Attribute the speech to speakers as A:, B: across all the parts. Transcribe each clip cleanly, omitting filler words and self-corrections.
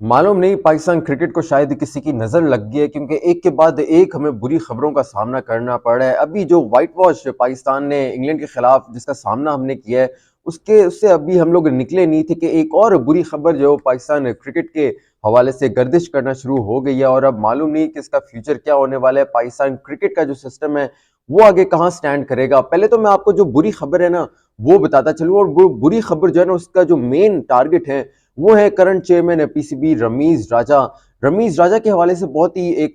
A: मालूम नहीं पाकिस्तान क्रिकेट को शायद किसी की नज़र लग गई है क्योंकि एक के बाद एक हमें बुरी खबरों का सामना करना पड़ रहा है। अभी जो व्हाइट वॉश पाकिस्तान ने इंग्लैंड के खिलाफ जिसका सामना हमने किया है, उसके उससे अभी हम लोग निकले नहीं थे कि एक और बुरी खबर जो पाकिस्तान क्रिकेट के हवाले से गर्दिश करना शुरू हो गई है और अब मालूम नहीं कि इसका फ्यूचर क्या होने वाला है। पाकिस्तान क्रिकेट का जो सिस्टम है वो आगे कहाँ स्टैंड करेगा। पहले तो मैं आपको जो बुरी खबर है ना वो बताता चलूँ, और वो बुरी खबर जो है ना उसका जो मेन टारगेट है वो है करंट चेयरमैन है पीसीबी रमीज राजा। रमीज राजा के हवाले से बहुत ही एक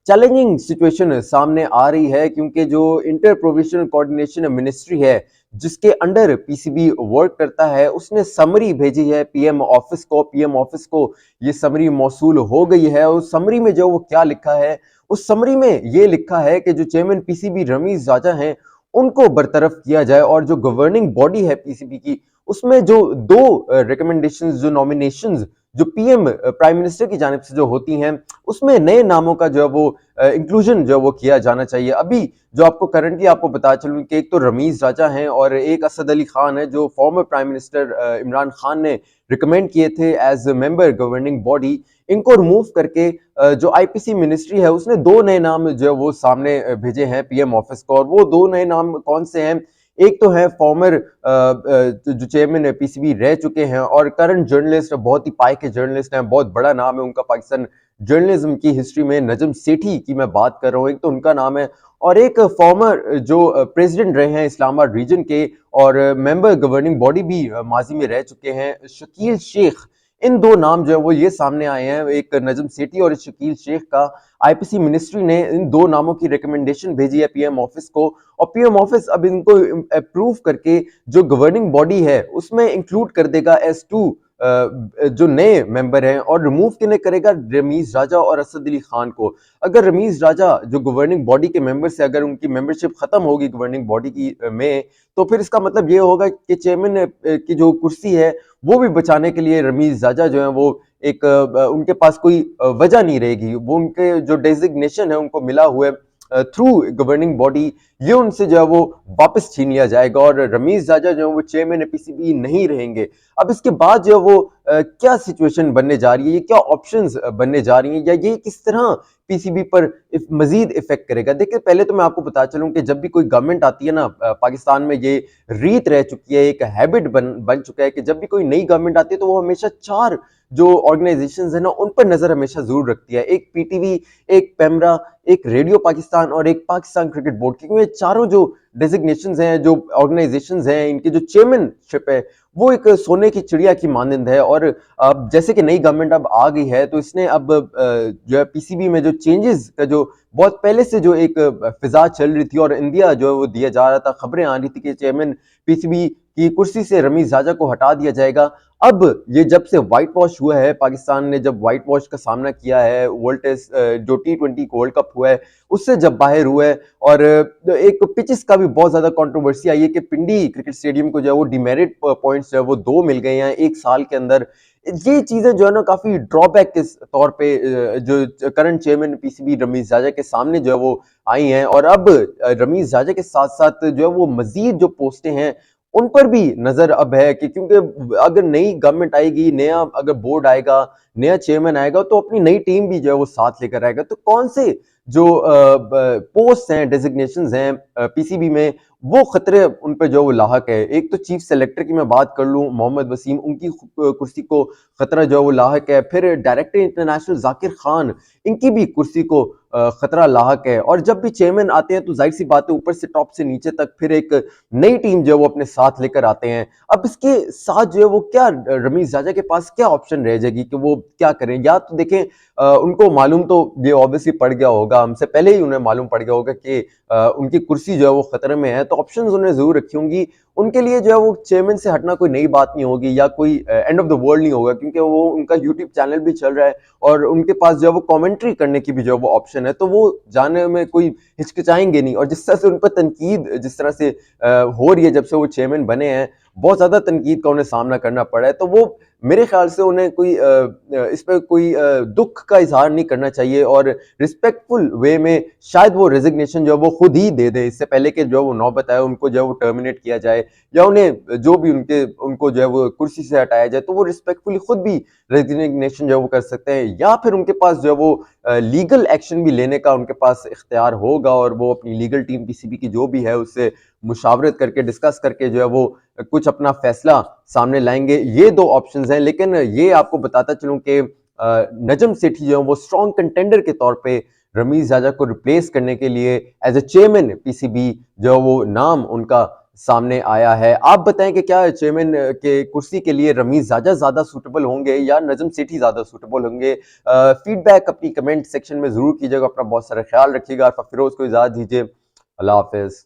A: चैलेंजिंग सिचुएशन सामने आ रही है क्योंकि जो इंटर प्रोविंशियल कोऑर्डिनेशन मिनिस्ट्री है जिसके अंडर पीसीबी वर्क करता है, उसने समरी भेजी है पीएम ऑफिस को ये समरी मौसूल हो गई है। उस समरी में जो वो क्या लिखा है, उस समरी में ये लिखा है कि जो चेयरमैन पीसीबी रमीज राजा हैं उनको बरतरफ किया जाए और जो गवर्निंग बॉडी है पीसीबी की उसमें जो दो रिकमेंडेशंस, जो नॉमिनेशंस जो पीएम प्राइम मिनिस्टर की जानिब से जो होती हैं, उसमें नए नामों का जो है वो इंक्लूजन जो है वो किया जाना चाहिए। अभी जो आपको करंटली आपको बता चलूं कि एक तो रमीज राजा हैं और एक असद अली खान है जो former prime minister Imran Khan ने रिकमेंड किए थे एज मेंबर गवर्निंग बॉडी। इनको रिमूव करके जो आईपीसी मिनिस्ट्री है उसने दो नए नाम जो है वो सामने भेजे हैं पीएम ऑफिस को, और वो दो नए नाम कौन से हैं? एक तो है फॉर्मर जो चेयरमैन पीसीबी रह चुके हैं और करंट जर्नलिस्ट, बहुत ही पाए के जर्नलिस्ट हैं, बहुत बड़ा नाम है उनका पाकिस्तान जर्नलिज्म की हिस्ट्री में, नजम सेठी की मैं बात कर रहा हूँ। एक तो उनका नाम है, और एक फॉर्मर जो प्रेसिडेंट रहे हैं इस्लामाबाद रीजन के और मेंबर गवर्निंग बॉडी भी माजी में रह चुके हैं, शकील शेख। इन दो नाम जो है वो ये सामने आए हैं, एक नजम सेठी और शकील शेख का। आईपीसी मिनिस्ट्री ने इन दो नामों की रिकमेंडेशन भेजी है पीएम ऑफिस को, और पीएम ऑफिस अब इनको अप्रूव करके जो गवर्निंग बॉडी है उसमें इंक्लूड कर देगा एस टू जो नए मेंबर हैं, और रिमूव किन्हें करेगा? रमीज राजा और असद अली खान को। अगर रमीज राजा जो गवर्निंग बॉडी के मेंबर से अगर उनकी मेंबरशिप खत्म होगी गवर्निंग बॉडी की में, तो फिर इसका मतलब ये होगा कि चेयरमैन की जो कुर्सी है वो भी बचाने के लिए रमीज राजा जो है वो एक उनके पास कोई वजह नहीं रहेगी। वो उनके जो डेजिग्नेशन है उनको मिला हुआ है थ्रू गवर्निंग बॉडी, ये उनसे जो है वो वापस छीन लिया जाएगा और रमीज राजा जो है वो चेयरमैन पीसीबी नहीं रहेंगे। अब इसके बाद जो है वो क्या सिचुएशन बनने जा रही है, ये क्या ऑप्शंस बनने जा रही हैं, या ये किस तरह पीसीबी पर मजीद इफेक्ट करेगा? देखिए, पहले तो मैं आपको बता चलूं कि जब भी कोई गवर्नमेंट आती है ना पाकिस्तान में, ये रीत रह चुकी है, एक हैबिट बन चुका है कि जब भी कोई नई गवर्नमेंट आती है तो वो हमेशा चार जो ऑर्गेनाइजेशंस है ना उन पर नजर हमेशा जरूर रखती है। एक पीटीवी, एक पेमरा, एक रेडियो पाकिस्तान और एक पाकिस्तान क्रिकेट बोर्ड, क्योंकि ये चारों जो डेजिग्नेशंस हैं, जो ऑर्गेनाइजेशंस हैं, इनकी जो चेयरमैनशिप है वो एक सोने की चिड़िया की मानंद है। और अब जैसे कि नई गवर्नमेंट अब आ गई है तो इसने अब जो है पीसीबी में जो चेंजेस का जो बहुत पहले से जो एक फिजा चल रही थी और इंडिया जो है वो दिया जा रहा था, खबरें आ रही थी कि चेयरमैन पीसीबी की कुर्सी से रमीज राजा को हटा दिया जाएगा। अब ये जब से व्हाइट वॉश हुआ है, पाकिस्तान ने जब व्हाइट वॉश का सामना किया है, वर्ल्ड टेस्ट जो T20 वर्ल्ड कप हुआ है उससे जब बाहर हुआ है, और एक पिचेस का भी बहुत ज्यादा कंट्रोवर्सी आई है कि पिंडी क्रिकेट स्टेडियम को जो है वो डिमेरिट पॉइंट्स जो है वो 2 मिल गए हैं एक साल के अंदर। ये चीजें जो है ना काफी ड्रॉबैक के तौर पे जो करंट चेयरमैन पीसीबी रमीज राजा के सामने जो है वो आई हैं, और अब रमीज राजा के साथ साथ जो है वो मजीद जो पोस्टें हैं उन पर भी नजर अब है कि क्योंकि अगर नई गवर्नमेंट आएगी, नया अगर बोर्ड आएगा, नया चेयरमैन आएगा तो अपनी नई टीम भी जो है वो साथ लेकर आएगा। तो कौन से जो पोस्ट हैं, डेजिग्नेशंस हैं पीसीबी में, वो खतरे उन पे जो वो लाहक है। एक तो चीफ सेलेक्टर की मैं बात कर लूं, मोहम्मद वसीम, उनकी कुर्सी को खतरा जो है वो लाहक है। फिर डायरेक्टर इंटरनेशनल जाकिर खान, इनकी भी कुर्सी को खतरा लाहक है। और जब भी चेयरमैन आते हैं तो जाहिर सी बात है ऊपर से टॉप से नीचे तक फिर एक नई टीम जो है वो अपने साथ लेकर आते हैं। अब इसके साथ जो है वो क्या रमीज राजा के पास क्या ऑप्शन रह जाएगी कि वो क्या करें? या तो देखें, उनको मालूम तो ये ऑब्वियसली पड़ गया होगा, हमसे पहले ही उन्हें मालूम पड़ गया होगा कि उनकी कुर्सी जो है वो खतरे में है, तो ऑप्शंस उन्हें जरूर रखी होंगी। उनके लिए जो है वो चेयरमैन से हटना कोई नई बात नहीं होगी या कोई एंड ऑफ द वर्ल्ड नहीं होगा, क्योंकि वो उनका यूट्यूब चैनल भी चल रहा है और उनके पास जो है वो कमेंट्री करने की भी जो है वो ऑप्शन है, तो वो जाने में कोई हिचकिचाएंगे नहीं। और जिस तरह से उन पर तनकीद जिस तरह से हो रही है जब से वो चेयरमैन बने हैं, बहुत ज्यादा तनकीद का उन्हें सामना करना पड़ा है, तो वो मेरे ख्याल से उन्हें कोई इस पे कोई दुख का इजहार नहीं करना चाहिए और रिस्पेक्टफुल वे में शायद वो रेजिग्नेशन जो है वो खुद ही दे दे, इससे पहले कि जो वो नौबत आए उनको जो है वो टर्मिनेट किया जाए या उन्हें जो भी उनको जो है वो कुर्सी से हटाया जाए, तो वो रिस्पेक्टफुली खुद भी रेजिग्नेशन जो है वो कर सकते हैं, या फिर उनके पास जो है वो लीगल एक्शन भी लेने का उनके पास इख्तियार होगा और वो अपनी लीगल टीम पीसीबी की जो भी है उससे मुशावरत करके डिस्कस करके जो है वो कुछ अपना फैसला सामने लाएंगे। ये दो ऑप्शंस हैं, लेकिन ये आपको बताता चलूं कि नजम सेठी जो है वो स्ट्रॉन्ग कंटेंडर के तौर पे रमीज जाजा को रिप्लेस करने के लिए एज ए चेयरमैन पीसीबी जो है वो नाम उनका सामने आया है। आप बताएं कि क्या चेयरमैन के कुर्सी के लिए रमीज जाजा ज्यादा सूटेबल होंगे या नजम सेठी ज्यादा सूटेबल होंगे? फीडबैक अपनी कमेंट सेक्शन में जरूर कीजिएगा। अपना बहुत सारा ख्याल रखिएगा। फिरोज को इजाजत दीजिए। अल्लाह हाफिज।